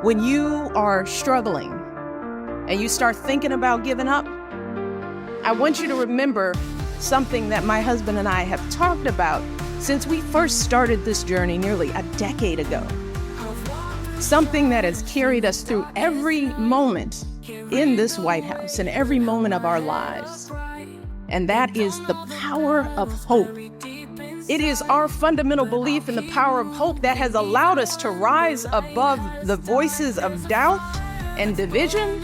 When you are struggling and you start thinking about giving up, I want you to remember something that my husband and I have talked about since we first started this journey nearly a decade ago. Something that has carried us through every moment in this White House and every moment of our lives. And that is the power of hope. It is our fundamental belief in the power of hope that has allowed us to rise above the voices of doubt and division,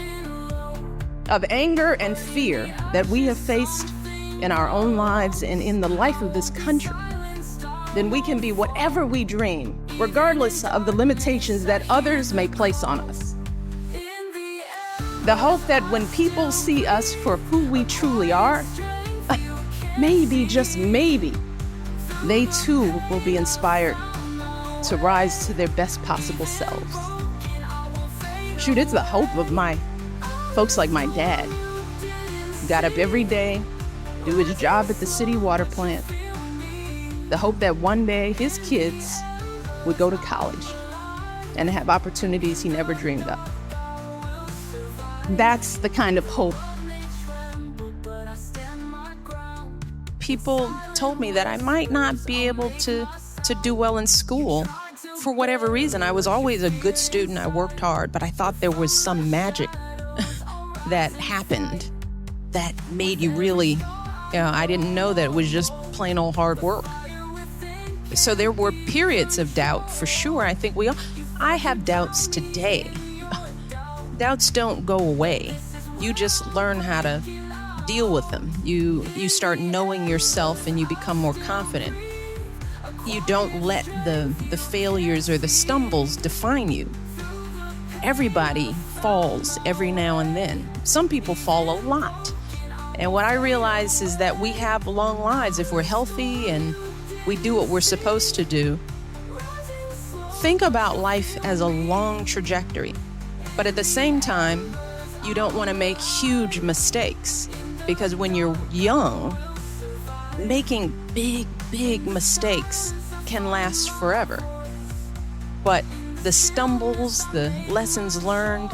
of anger and fear that we have faced in our own lives and in the life of this country. Then we can be whatever we dream, regardless of the limitations that others may place on us. The hope that when people see us for who we truly are, maybe, just maybe, they too will be inspired to rise to their best possible selves. Shoot, it's the hope of my folks like my dad. Got up every day, do his job at the city water plant. The hope that one day his kids would go to college and have opportunities he never dreamed of. That's the kind of hope. People told me that I might not be able to do well in school for whatever reason. I was always a good student. I worked hard, but I thought there was some magic that happened that made you really, I didn't know that it was just plain old hard work. So there were periods of doubt for sure. I think I have doubts today. Doubts don't go away. You just learn how to deal with them. You start knowing yourself and you become more confident. You don't let the failures or the stumbles define you. Everybody falls every now and then. Some people fall a lot. And what I realize is that we have long lives if we're healthy and we do what we're supposed to do. Think about life as a long trajectory, but at the same time, you don't want to make huge mistakes. Because when you're young, making big mistakes can last forever. But the stumbles, the lessons learned,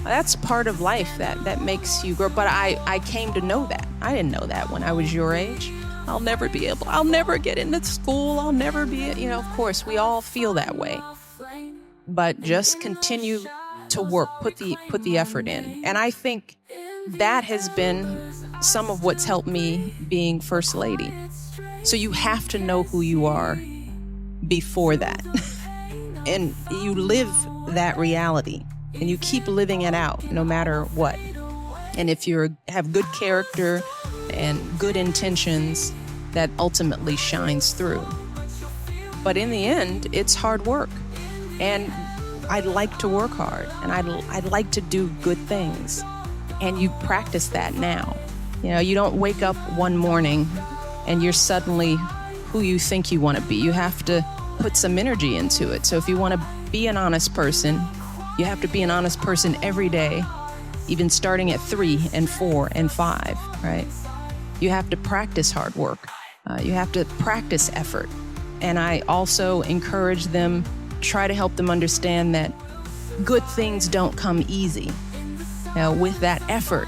that's part of life that makes you grow. But I came to know that. I didn't know that when I was your age. I'll never get into school. I'll never be, of course, we all feel that way. But just continue to work, put the effort in. And I think that has been some of what's helped me being First Lady. So you have to know who you are before that. And you live that reality and you keep living it out no matter what. And if you have good character and good intentions, that ultimately shines through. But in the end, it's hard work. And I like to work hard and I like to do good things. And you practice that now. You don't wake up one morning and you're suddenly who you think you want to be. You have to put some energy into it. So if you want to be an honest person, you have to be an honest person every day, even starting at 3 and 4 and 5, right? You have to practice hard work. You have to practice effort. And I also encourage them, try to help them understand that good things don't come easy. With that effort,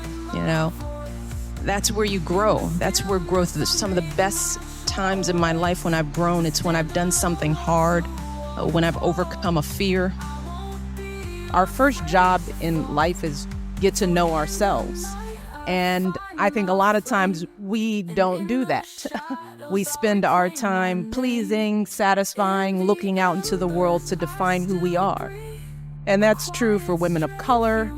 that's where you grow. That's where growth is. Some of the best times in my life when I've grown, it's when I've done something hard, when I've overcome a fear. Our first job in life is get to know ourselves. And I think a lot of times we don't do that. We spend our time pleasing, satisfying, looking out into the world to define who we are. And that's true for women of color.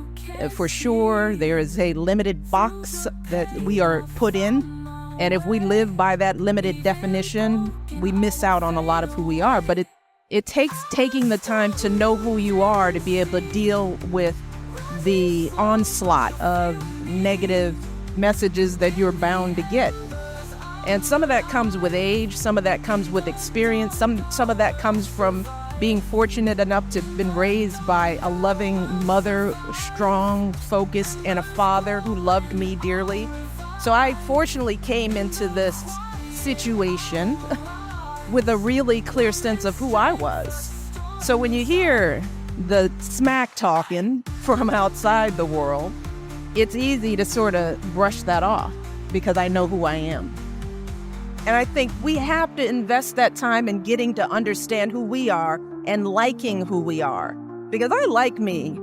For sure, there is a limited box that we are put in. And if we live by that limited definition, we miss out on a lot of who we are. But it takes taking the time to know who you are to be able to deal with the onslaught of negative messages that you're bound to get. And some of that comes with age, some of that comes with experience, some of that comes from being fortunate enough to have been raised by a loving mother, strong, focused, and a father who loved me dearly. So I fortunately came into this situation with a really clear sense of who I was. So when you hear the smack talking from outside the world, it's easy to sort of brush that off because I know who I am. And I think we have to invest that time in getting to understand who we are and liking who we are. Because I like me.